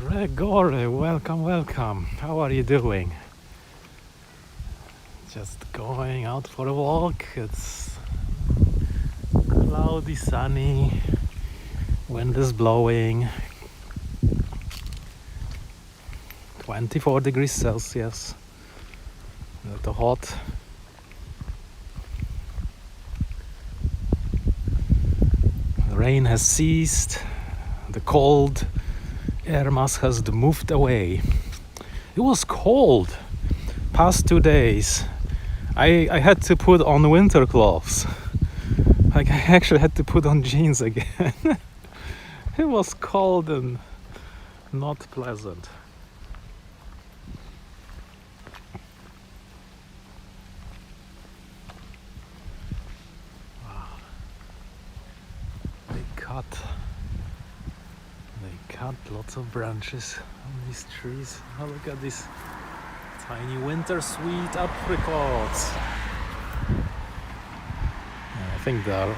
Gregory, welcome. How are you doing? Just going out for a walk. It's cloudy, sunny, wind is blowing. 24 degrees Celsius. A little hot. The rain has ceased. The cold air mass has moved away. It was cold past 2 days. I had to put on winter clothes. Like, I actually had to put on jeans again. It was cold and not pleasant. Wow. They cut lots of branches on these trees. Oh, look at these tiny winter sweet apricots. I think they are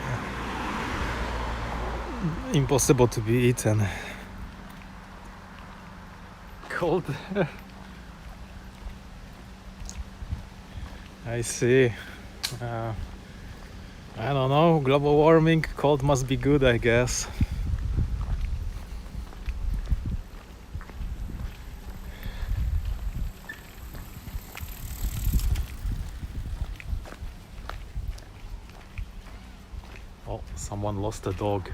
impossible to be eaten. Cold. I see. I don't know, global warming, cold must be good, I guess. Oh, someone lost a dog.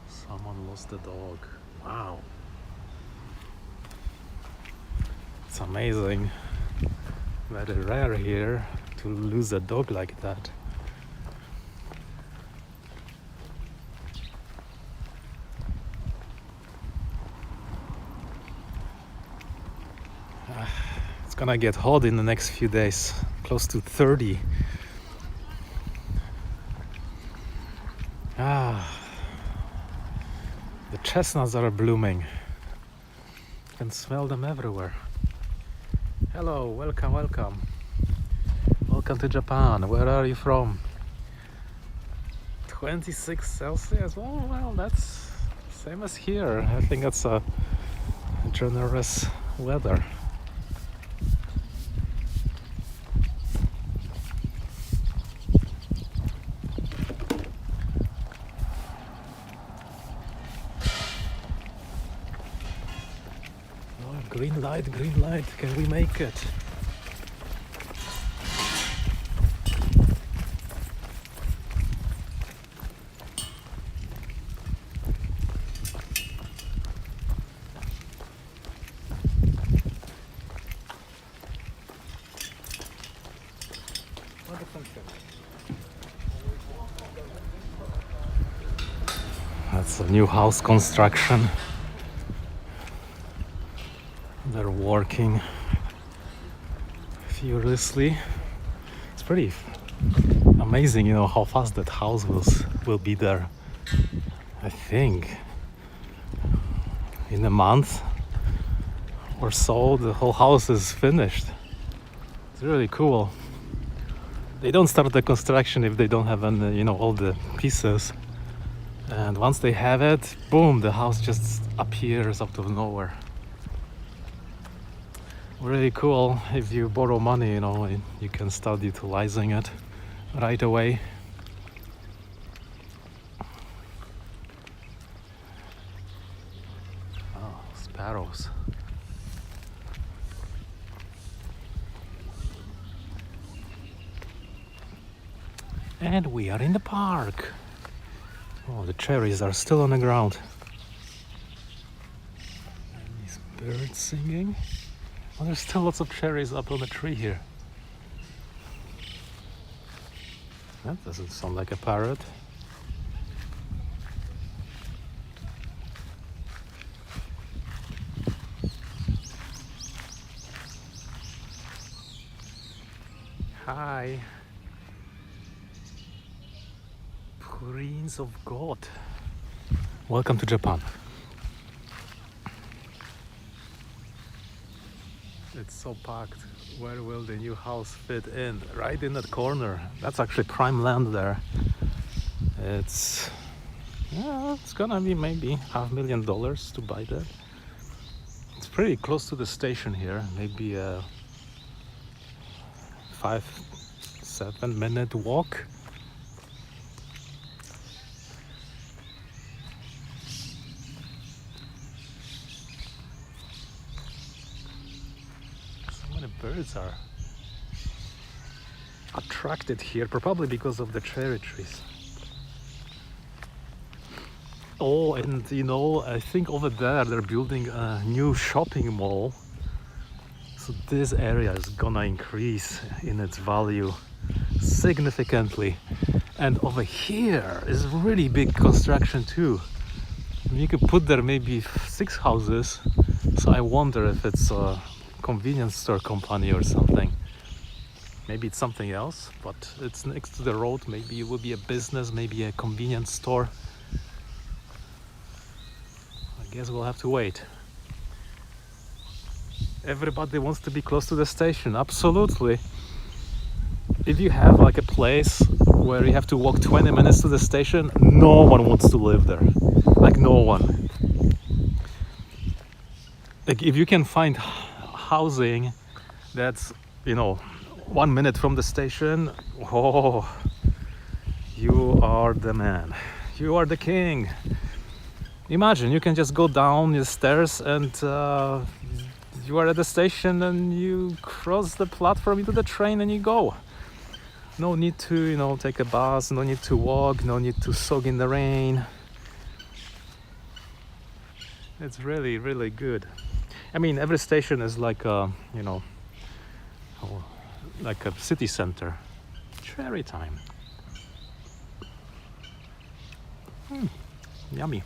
Someone lost a dog. Wow. It's amazing. Very rare here to lose a dog like that. It's gonna get hot in the next few days, close to 30. The chestnuts are blooming. You can smell them everywhere. Hello, welcome. Welcome to Japan. Where are you from? 26 Celsius? Oh, well, that's same as here. I think that's a generous weather. Green light, can we make it? That's a new house construction. They're working furiously. It's pretty amazing, how fast that house will be there. I think in a month or so the whole house is finished. It's really cool. They don't start the construction if they don't have any, all the pieces. And once they have it, boom, the house just appears out of nowhere. Really cool. If you borrow money, you can start utilizing it right away. Oh, sparrows. And we are in the park. Oh, the cherries are still on the ground. And these birds singing. Oh, there's still lots of cherries up on the tree here. That doesn't sound like a parrot. Hi. Prince of God. Welcome to Japan. It's so packed. Where will the new house fit in? Right in that corner. That's actually prime land there. It's gonna be maybe $500,000 to buy that. pretty close to the station here, maybe a 5-7 minute walk. So many birds are attracted here, probably because of the cherry trees. Oh, and I think over there they're building a new shopping mall. So this area is gonna increase in its value significantly. And over here is really big construction too. You could put there maybe 6 houses. So I wonder if it's a convenience store company or something. Maybe it's something else, but it's next to the road. Maybe it will be a business, maybe a convenience store. I guess we'll have to wait. Everybody wants to be close to the station, absolutely. If you have like a place where you have to walk 20 minutes to the station, no one wants to live there. Like no one. Like if you can find housing that's, 1 minute from the station, oh, you are the man. You are the king. Imagine you can just go down the stairs and you are at the station and you cross the platform into the train and you go. No need to, take a bus, no need to walk, no need to soak in the rain. It's really, really good. I mean, every station is like a, like a city center. Cherry time. Yummy.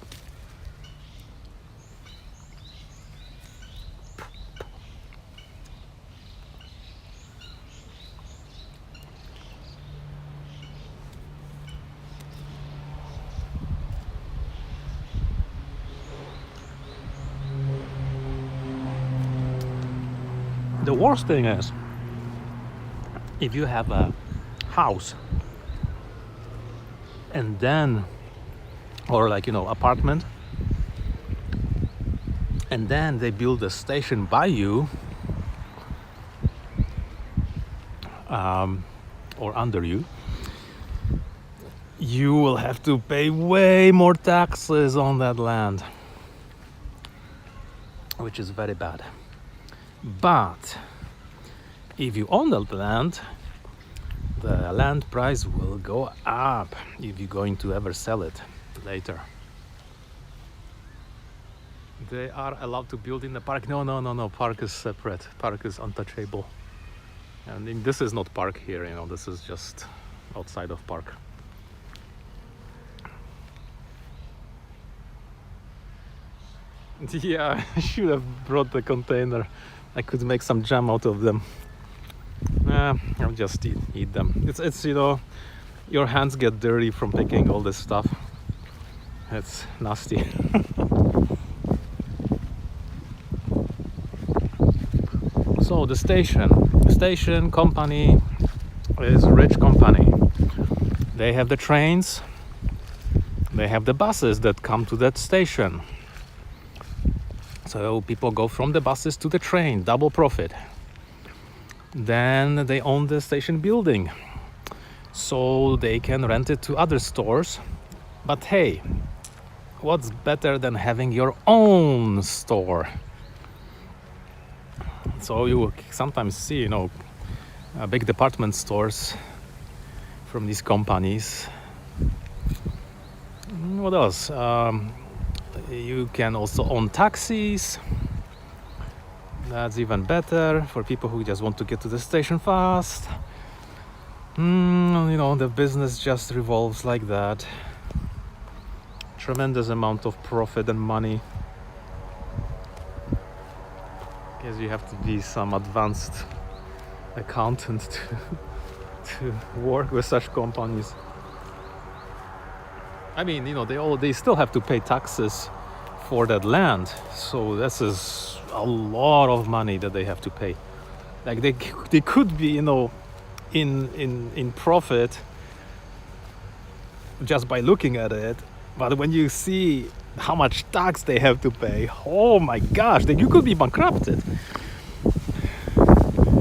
The worst thing is, if you have a house and then, or like, apartment, and then they build a station by you, or under you, you will have to pay way more taxes on that land, which is very bad. But if you own that land, the land price will go up if you're going to ever sell it later. They are allowed to build in the park. No. Park is separate. Park is untouchable. And this is not park here, this is just outside of park. Yeah, I should have brought the container. I could make some jam out of them. I'll just eat them. It's your hands get dirty from picking all this stuff. It's nasty. So the station company is a rich company. They have the trains, they have the buses that come to that station. So people go from the buses to the train, double profit. Then they own the station building, so they can rent it to other stores. But hey, what's better than having your own store? So you sometimes see, big department stores from these companies. What else? You can also own taxis. That's even better for people who just want to get to the station fast. The business just revolves like that. Tremendous amount of profit and money. Guess you have to be some advanced accountant to work with such companies. I mean, they still have to pay taxes for that land, so this is a lot of money that they have to pay. Like they could be, in profit just by looking at it, But when you see how much tax they have to pay, oh my gosh, then you could be bankrupted.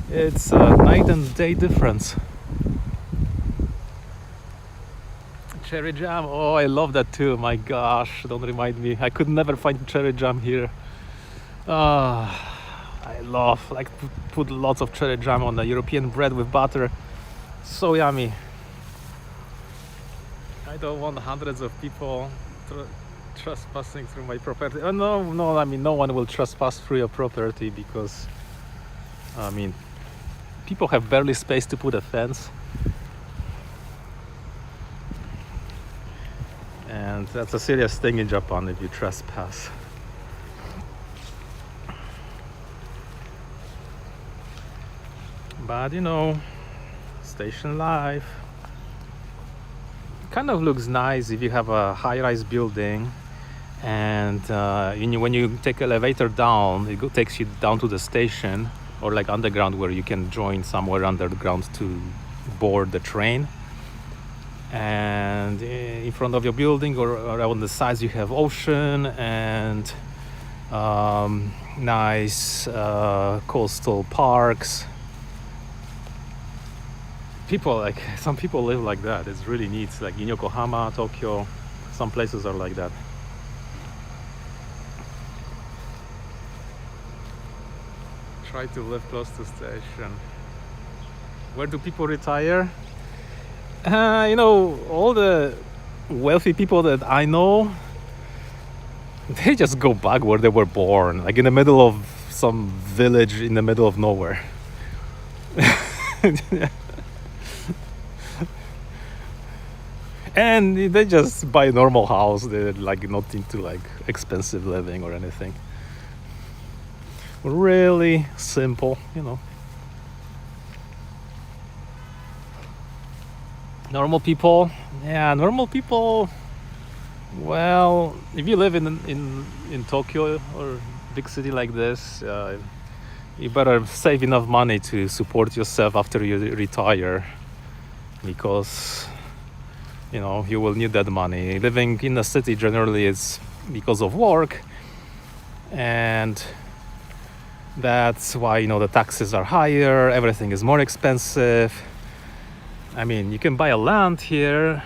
It's a night and day difference. Cherry jam, oh, I love that too. My gosh, don't remind me. I could never find cherry jam here. I love, like, put lots of cherry jam on the European bread with butter. So yummy. I don't want hundreds of people trespassing through my property. Oh, no, I mean, no one will trespass through your property because, I mean, people have barely space to put a fence. And that's a serious thing in Japan if you trespass. But you know, station life kind of looks nice if you have a high-rise building, and when you take elevator down, it takes you down to the station, or like underground where you can join somewhere underground to board the train. And in front of your building or on the sides you have ocean and nice coastal parks. Some people live like that. It's really neat. Like in Yokohama, Tokyo, some places are like that. Try to live close to station. Where do people retire? You know, all the wealthy people that I know, they just go back where they were born, like in the middle of some village in the middle of nowhere. And they just buy a normal house. They're like not into like expensive living or anything. Really simple, you know. Normal people, well, if you live in Tokyo or big city like this, you better save enough money to support yourself after you retire, because you know you will need that money. Living in a city generally is because of work, and that's why, you know, the taxes are higher, everything is more expensive. I mean, you can buy a land here,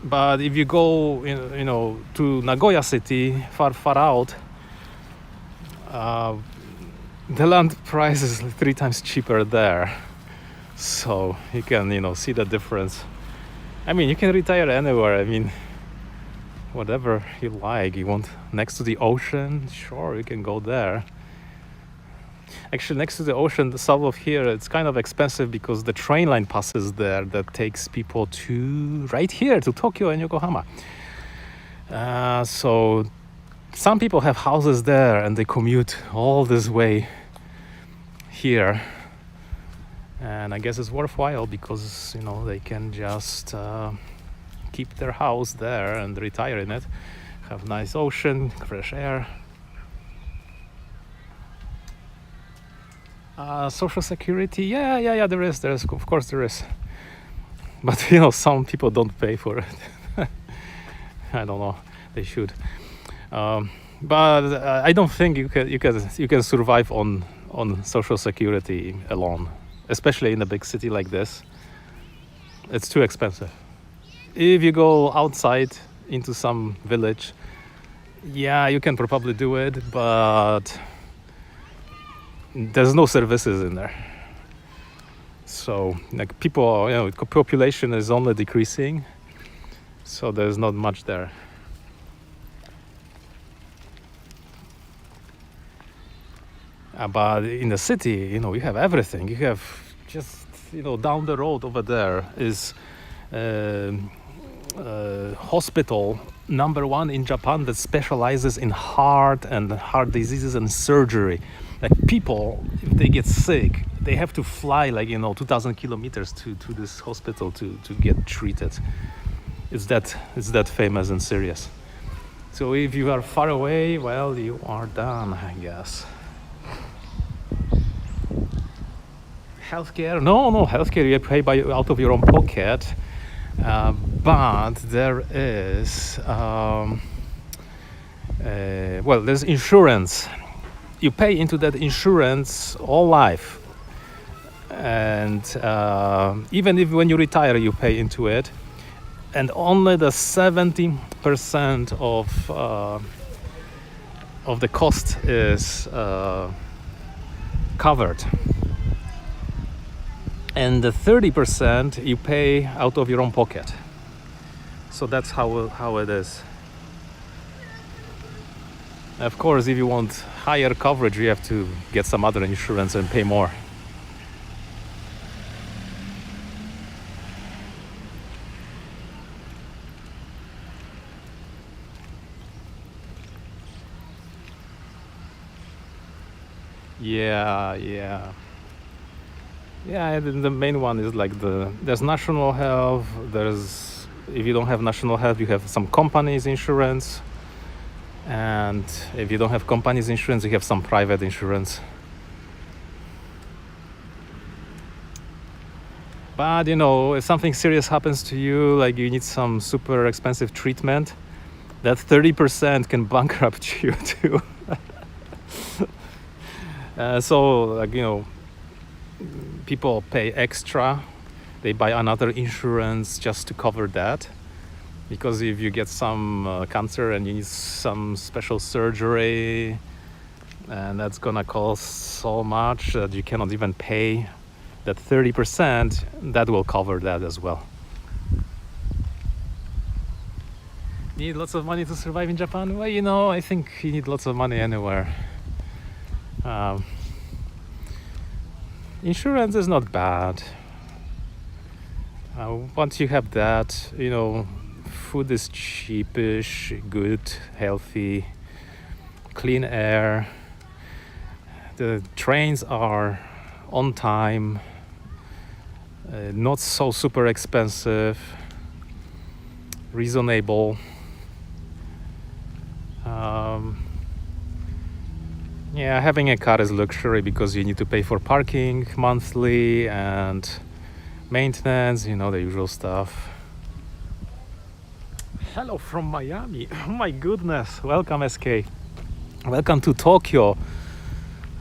but if you go, you know, to Nagoya city, far out, the land price is 3 times cheaper there. So you can, you know, see the difference. I mean, you can retire anywhere. I mean, whatever you like. You want next to the ocean? Sure, you can go there. Actually, next to the ocean, south of here, it's kind of expensive because the train line passes there that takes people to right here, to Tokyo and Yokohama. So some people have houses there and they commute all this way here. And I guess it's worthwhile because, you know, they can just keep their house there and retire in it. Have nice ocean, fresh air. Social security, yeah, there is, of course there is. But, you know, some people don't pay for it. I don't know, they should. But I don't think you can survive on social security alone, especially in a big city like this. It's too expensive. If you go outside into some village, yeah, you can probably do it, but there's no services in there. So, like, people, you know, population is only decreasing, so there's not much there. But in the city, you know, you have everything. You have just, you know, down the road over there is hospital #1 in Japan that specializes in heart diseases and surgery. Like, people, if they get sick, they have to fly, like, you know, 2,000 kilometers to this hospital to get treated. It's that famous and serious. So if you are far away, well, you are done, I guess. Healthcare? No, healthcare you pay out of your own pocket. But there is well, there's insurance. You pay into that insurance all life, and even if when you retire you pay into it, and only the 70% of the cost is covered, and the 30% you pay out of your own pocket. So that's how it is. Of course, if you want higher coverage, you have to get some other insurance and pay more. Yeah. The main one is like there's national health. There's, if you don't have national health, you have some companies insurance, and if you don't have companies insurance, you have some private insurance. But if something serious happens to you, like you need some super expensive treatment, that 30% can bankrupt you too. So like people pay extra. They buy another insurance just to cover that, because if you get some cancer and you need some special surgery, and that's gonna cost so much that you cannot even pay that 30%, that will cover that as well. Need lots of money to survive in Japan? Well, I think you need lots of money anywhere. Insurance is not bad. Once you have that, food is cheapish, good, healthy, clean air. The trains are on time, not so super expensive, reasonable. Having a car is luxury because you need to pay for parking monthly and maintenance, the usual stuff. Hello from Miami. Oh my goodness. Welcome, SK. Welcome to Tokyo.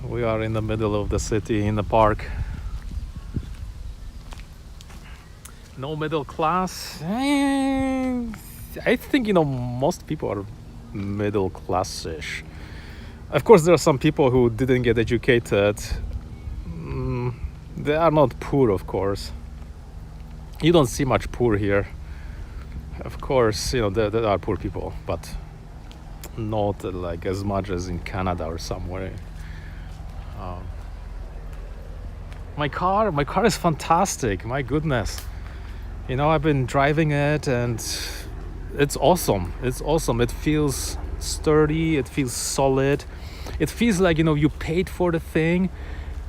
We are in the middle of the city in the park. No middle class. I think most people are middle class-ish. Of course, there are some people who didn't get educated. They are not poor, of course. You don't see much poor here. Of course, there are poor people, but not like as much as in Canada or somewhere. My car is fantastic. My goodness. I've been driving it and it's awesome. It feels sturdy. It feels solid. It feels like, you paid for the thing,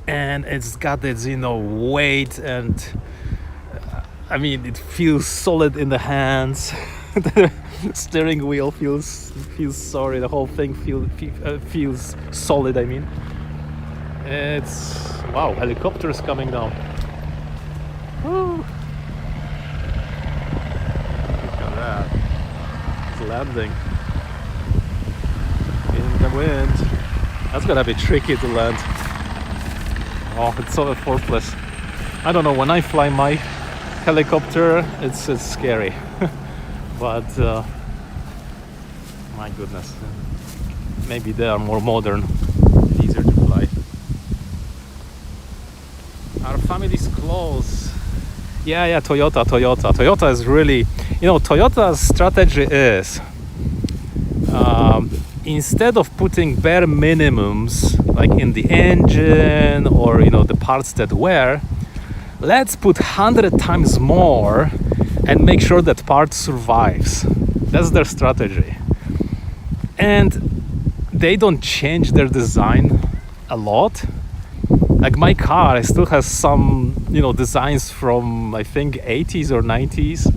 and it's got its, weight, and it feels solid in the hands. The steering wheel feels sorry. The whole thing feels solid. It's wow. Helicopters coming down. Woo. Look at that. It's landing in the wind. That's gonna be tricky to land. Oh, it's so effortless. I don't know, when I fly my helicopter, it's scary. But my goodness, maybe they are more modern, easier to fly. Our family's close. Yeah, Toyota. Toyota is really, Toyota's strategy is instead of putting bare minimums like in the engine or the parts that wear, let's put 100 times more and make sure that part survives. That's their strategy. And they don't change their design a lot. Like my car still has some designs from I think 80s or 90s.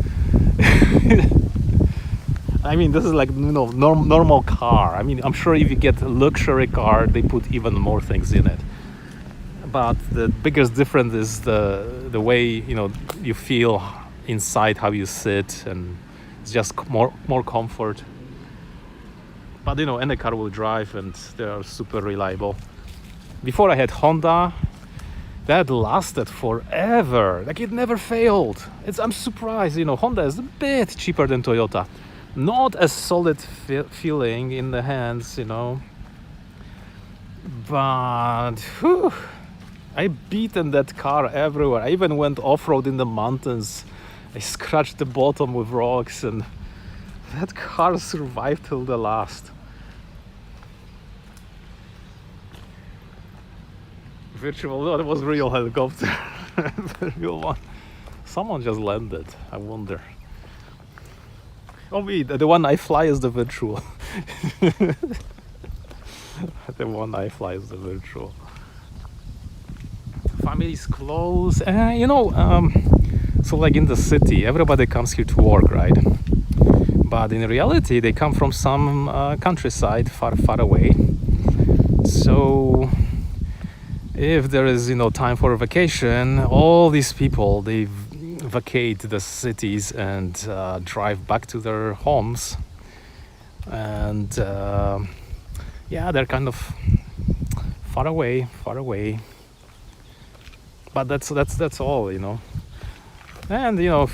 This is like normal car. I'm sure if you get a luxury car, they put even more things in it. But the biggest difference is the way you feel inside how you sit, and it's just more comfort. But any car will drive, and they are super reliable. Before I had Honda, that lasted forever. Like, it never failed. I'm surprised. Honda is a bit cheaper than Toyota. Not as solid feeling in the hands, but whew, I beaten that car everywhere. I even went off-road in the mountains. I scratched the bottom with rocks, and that car survived till the last. Virtual, no, it was real helicopter. The real one. Someone just landed, I wonder. Oh, me, the one I fly is the virtual. The one I fly is the virtual. Family's close. So like in the city, everybody comes here to work, right? But in reality, they come from some countryside far, far away. So if there is, time for a vacation, all these people, they vacate the cities and drive back to their homes. And they're kind of far away. But that's all, And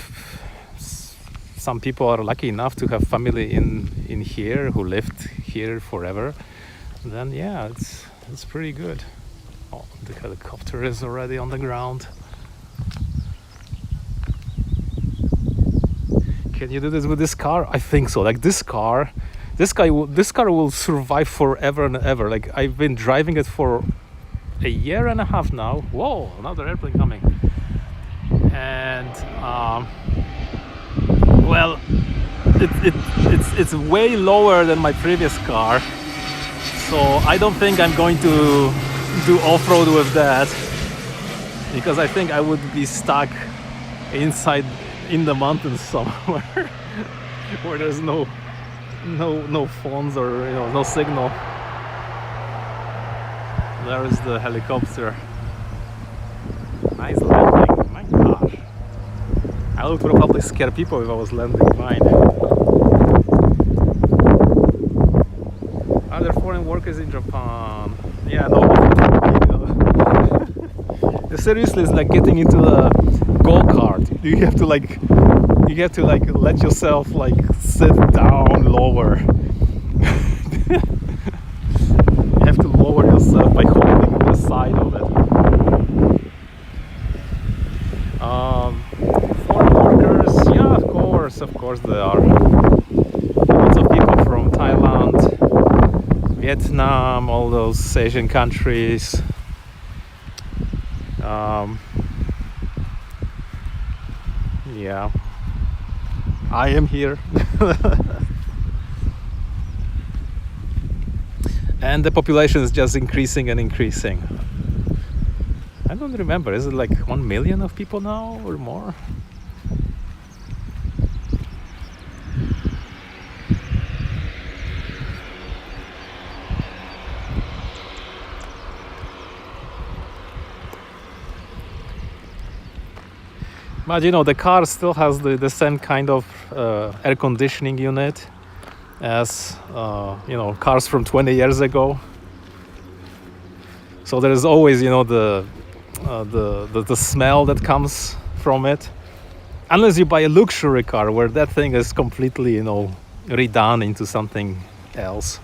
some people are lucky enough to have family in here who lived here forever. Then it's pretty good. Oh, the helicopter is already on the ground. Can you do this with this car? I think so. Like this car will survive forever and ever. Like, I've been driving it for a year and a half now. Whoa, another airplane coming. And it's way lower than my previous car, so I don't think I'm going to do off-road with that, because I think I would be stuck inside in the mountains somewhere where there's no phones or no signal. There is the helicopter. Nice landing. My gosh, I would probably scare people if I was landing mine. Are there foreign workers in Japan? Yeah, no. Seriously, it's like getting into a go-kart. You have to let yourself sit down lower. You have to lower yourself by holding the side of it. Foreign workers, yeah, of course there are. Lots of people from Thailand, Vietnam, all those Asian countries. I am here. And the population is just increasing and increasing. I don't remember, is it like 1 million of people now or more? But the car still has the same kind of air conditioning unit as cars from 20 years ago. So there is always the smell that comes from it, unless you buy a luxury car where that thing is completely redone into something else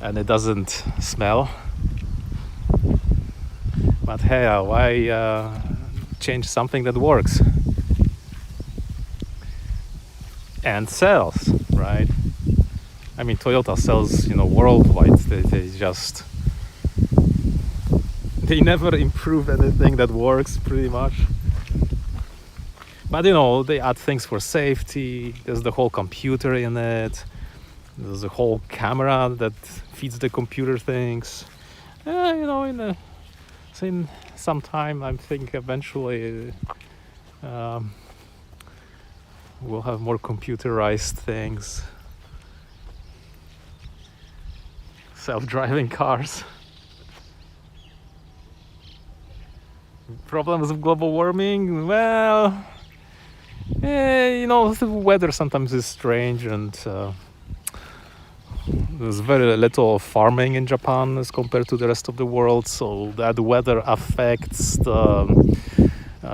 and it doesn't smell. But hey, why change something that works and sells, right? I mean, Toyota sells worldwide. They never improve anything that works, pretty much. But they add things for safety. There's the whole computer in it. There's a whole camera that feeds the computer things. In some time, I think eventually we'll have more computerized things. Self-driving cars. Problems of global warming? Well, The weather sometimes is strange, and there's very little farming in Japan as compared to the rest of the world, so that weather affects the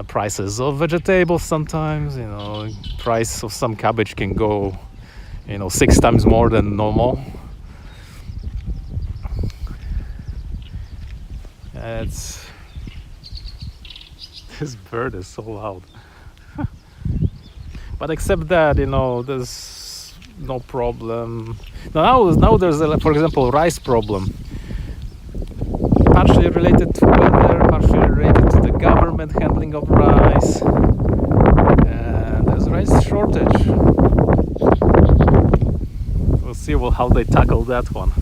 prices of vegetables sometimes. Price of some cabbage can go 6 times more than normal. This bird is so loud. But except that, there's no problem. Now there's, for example, rice problem. Partially related to weather, partially related to the government handling of rice. And there's rice shortage. We'll see how they tackle that one.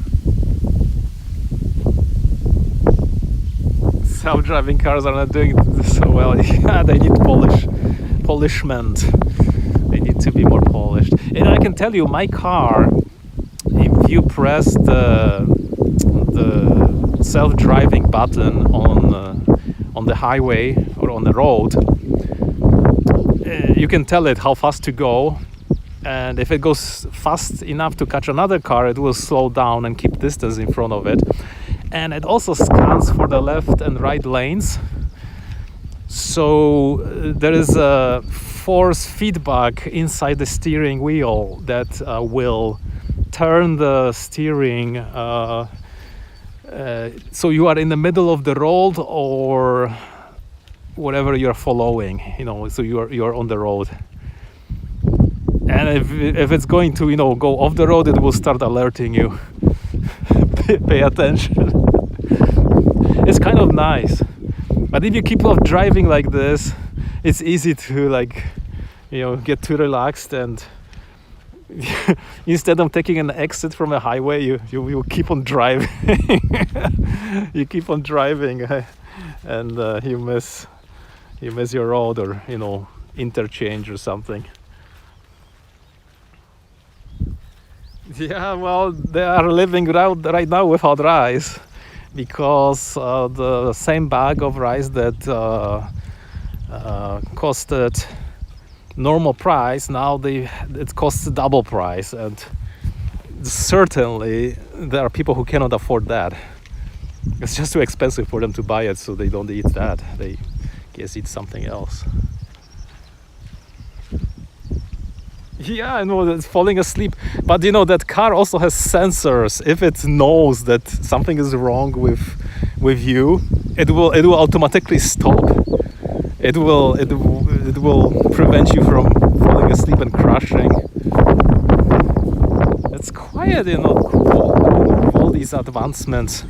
Self-driving cars are not doing so well. Yeah, they need polishment. They need to be more polished. And I can tell you, my car, if you press the self-driving button on the highway or on the road, you can tell it how fast to go. And if it goes fast enough to catch another car, it will slow down and keep distance in front of it. And it also scans for the left and right lanes. So there is a force feedback inside the steering wheel that will turn the steering so you are in the middle of the road or whatever you're following, so you're on the road. And if it's going to go off the road, it will start alerting you. Pay attention. It's kind of nice, but if you keep on driving like this, it's easy to get too relaxed, and instead of taking an exit from a highway, you keep on driving. You keep on driving, and you miss your road or interchange or something. Yeah, well, they are living right now without rice, because the same bag of rice that costed normal price, now it costs double price, and certainly there are people who cannot afford that. It's just too expensive for them to buy it, so they don't eat that. They guess eat something else. Yeah, I know, it's falling asleep. But that car also has sensors. If it knows that something is wrong with you, it will automatically stop. It will prevent you from falling asleep and crashing. It's quite cool, all these advancements.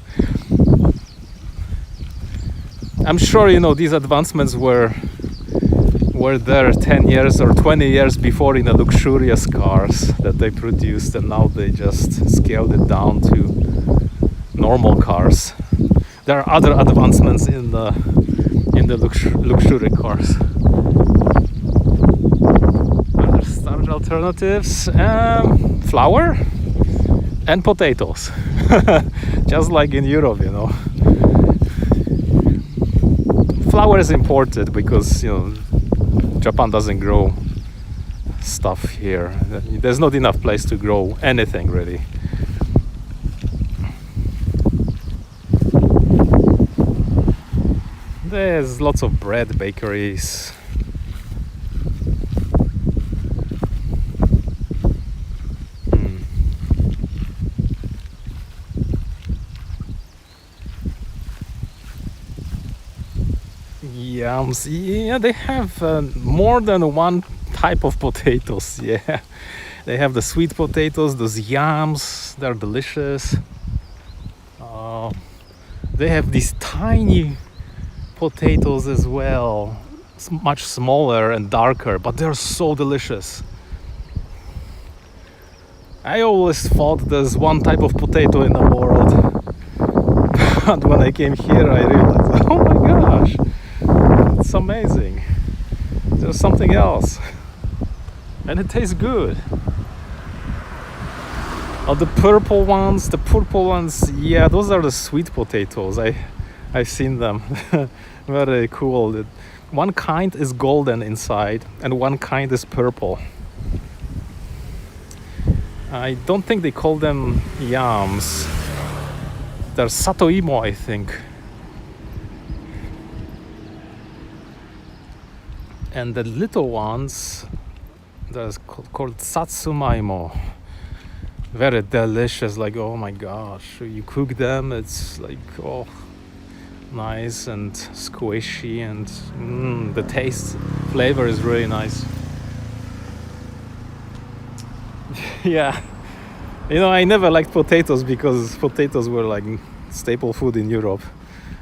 I'm sure these advancements were there 10 years or 20 years before in the luxurious cars that they produced, and now they just scaled it down to normal cars. There are other advancements in the luxury cars. Other storage alternatives: flour and potatoes, just like in Europe. Flour is imported because Japan doesn't grow stuff here. There's not enough place to grow anything really. There's lots of bread bakeries. Yams. Yeah, they have more than one type of potatoes. Yeah, they have the sweet potatoes, those yams. They're delicious. They have these tiny potatoes as well, much smaller and darker, but they're so delicious. I always thought there's one type of potato in the world, but when I came here I realized, oh my gosh, it's amazing. There's something else, and it tastes good. Oh, the purple ones, yeah, those are the sweet potatoes. I've seen them. Very cool. One kind is golden inside and one kind is purple. I don't think they call them yams. They're satoimo, I think. And the little ones, they're called satsumaimo. Very delicious, like, oh my gosh, you cook them, it's like, oh, nice and squishy, and the taste, flavor is really nice. Yeah, I never liked potatoes because potatoes were like staple food in Europe.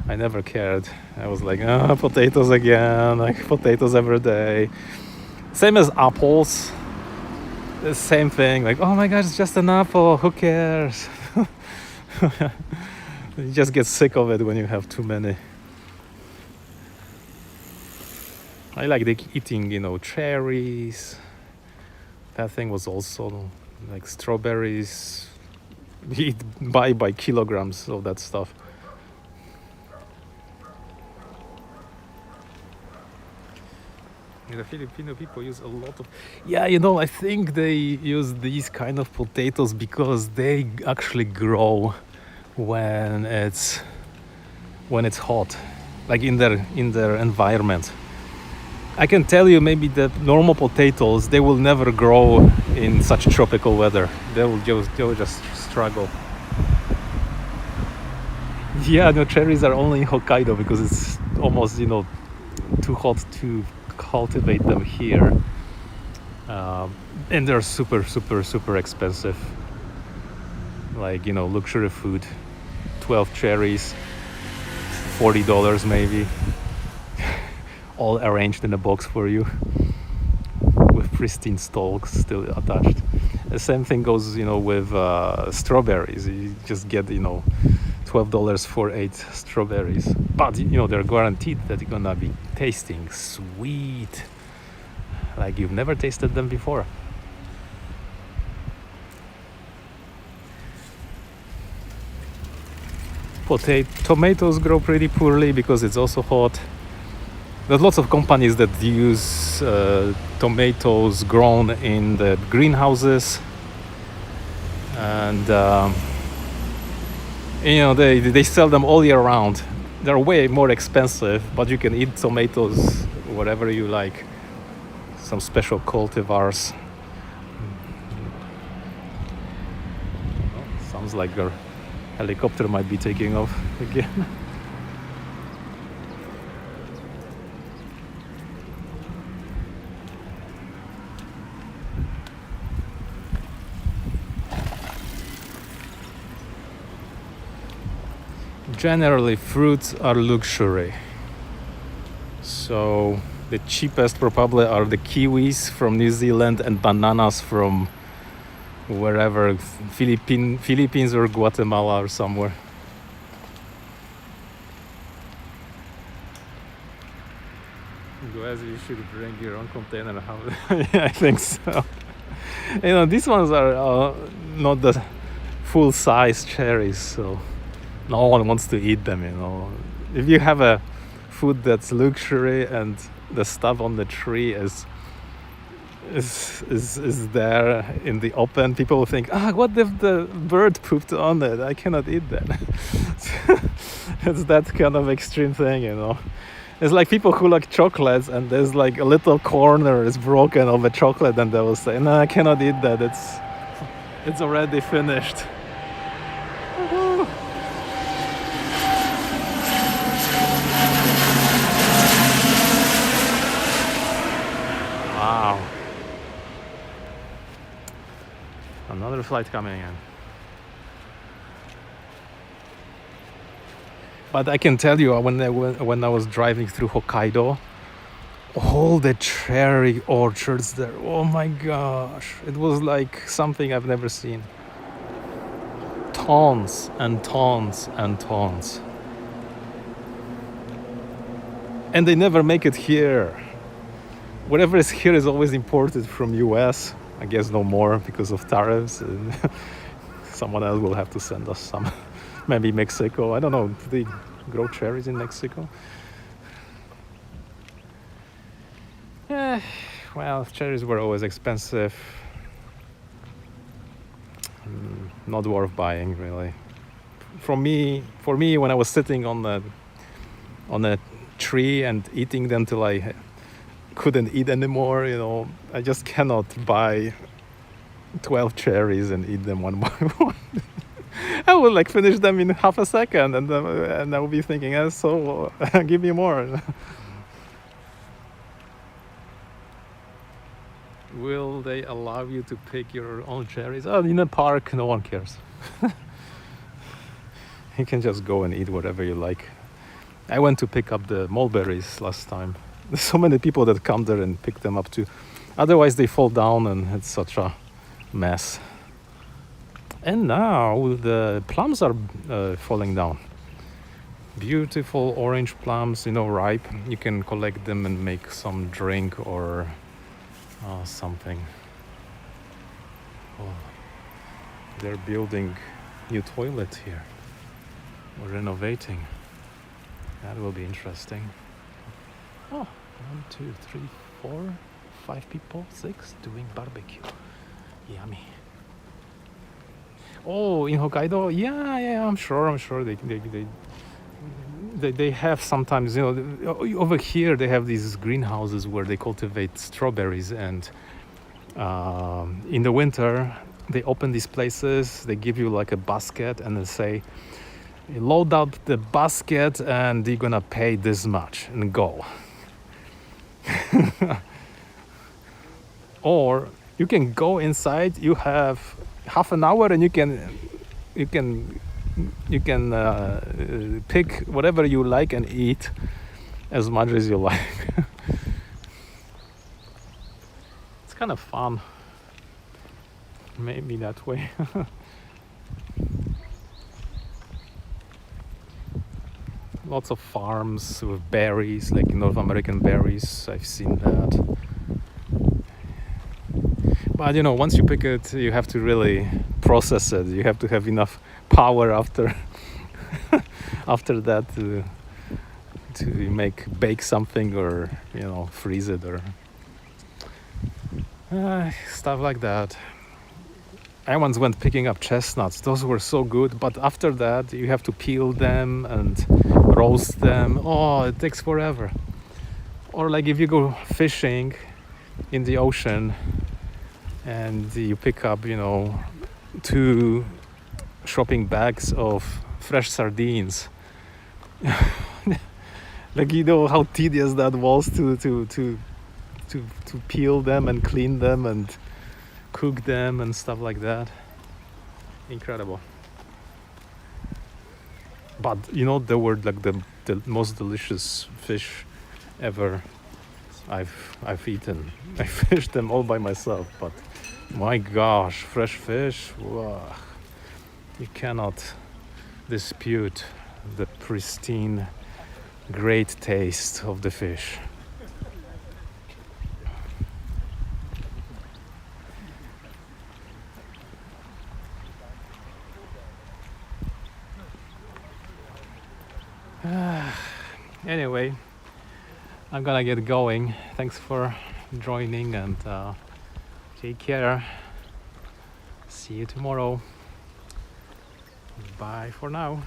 I never cared. I was like, potatoes again, like potatoes every day. Same as apples. The same thing, like, oh my gosh, it's just an apple, who cares? You just get sick of it when you have too many. I like eating, cherries. That thing was also like strawberries. You buy by kilograms of that stuff. The Filipino people use a lot of... Yeah, I think they use these kind of potatoes because they actually grow when it's hot, like in their environment. I can tell you, maybe the normal potatoes, they will never grow in such tropical weather. They will just struggle. Yeah, no, cherries are only in Hokkaido because it's almost too hot to cultivate them here, and they're super super super expensive, like luxury food. 12 cherries, $40 maybe, all arranged in a box for you with pristine stalks still attached. The same thing goes with strawberries. You just get $12 for 8 strawberries, but they're guaranteed that you're gonna be tasting sweet like you've never tasted them before. Tomatoes grow pretty poorly because it's also hot. There's lots of companies that use tomatoes grown in the greenhouses, and they sell them all year round. They're way more expensive, but you can eat tomatoes whatever you like. Some special cultivars. Sounds like our helicopter might be taking off again. Generally, fruits are luxury. So the cheapest probably are the kiwis from New Zealand and bananas from wherever, Philippines or Guatemala or somewhere. Guys, you should bring your own container. Yeah, I think so. These ones are not the full-size cherries, so no one wants to eat them. If you have a food that's luxury and the stuff on the tree is there in the open, people will think, what if the bird pooped on it? I cannot eat that. It's that kind of extreme thing. It's like people who like chocolates, and there's like a little corner is broken of a chocolate, and they will say, no, I cannot eat that, it's already finished. Wow. Another flight coming in. But I can tell you, when I was driving through Hokkaido, all the cherry orchards there, oh my gosh, it was like something I've never seen. Tons and tons and tons. And they never make it here. Whatever is here is always imported from US. I guess no more because of tariffs. And someone else will have to send us some. Maybe Mexico. I don't know. Do they grow cherries in Mexico? Well, cherries were always expensive. Not worth buying, really. For me, when I was sitting on a tree and eating them till I couldn't eat anymore, I just cannot buy 12 cherries and eat them one by one. I would like finish them in half a second, and I would be thinking, so give me more. Will they allow you to pick your own cherries? Oh, in a park, no one cares. You can just go and eat whatever you like. I went to pick up the mulberries last time. There's so many people that come there and pick them up too. Otherwise, they fall down, and it's such a mess. And now the plums are falling down. Beautiful orange plums, ripe. You can collect them and make some drink or something. Oh, they're building new toilet here. We're renovating. That will be interesting. Oh, 1, 2, 3, 4, 5 people, 6 doing barbecue. Yummy. Oh, in Hokkaido, yeah, I'm sure they have sometimes, over here they have these greenhouses where they cultivate strawberries, and in the winter they open these places. They give you like a basket and they say, load up the basket and you're gonna pay this much and go. Or you can go inside. You have half an hour and you can pick whatever you like and eat as much as you like. It's kind of fun, maybe that way. Lots of farms with berries, like North American berries. I've seen that. But once you pick it, you have to really process it. You have to have enough power after after that to bake something, or freeze it, or stuff like that. I once went picking up chestnuts. Those were so good, but after that you have to peel them and roast them. Oh, it takes forever. Or like if you go fishing in the ocean and you pick up 2 shopping bags of fresh sardines. Like, how tedious that was to peel them and clean them and cook them and stuff like that. Incredible. But they were like the most delicious fish ever I've eaten. I fished them all by myself, but my gosh, fresh fish, wow. You cannot dispute the pristine, great taste of the fish. Anyway, I'm gonna get going. Thanks for joining, and take care. See you tomorrow. Bye for now.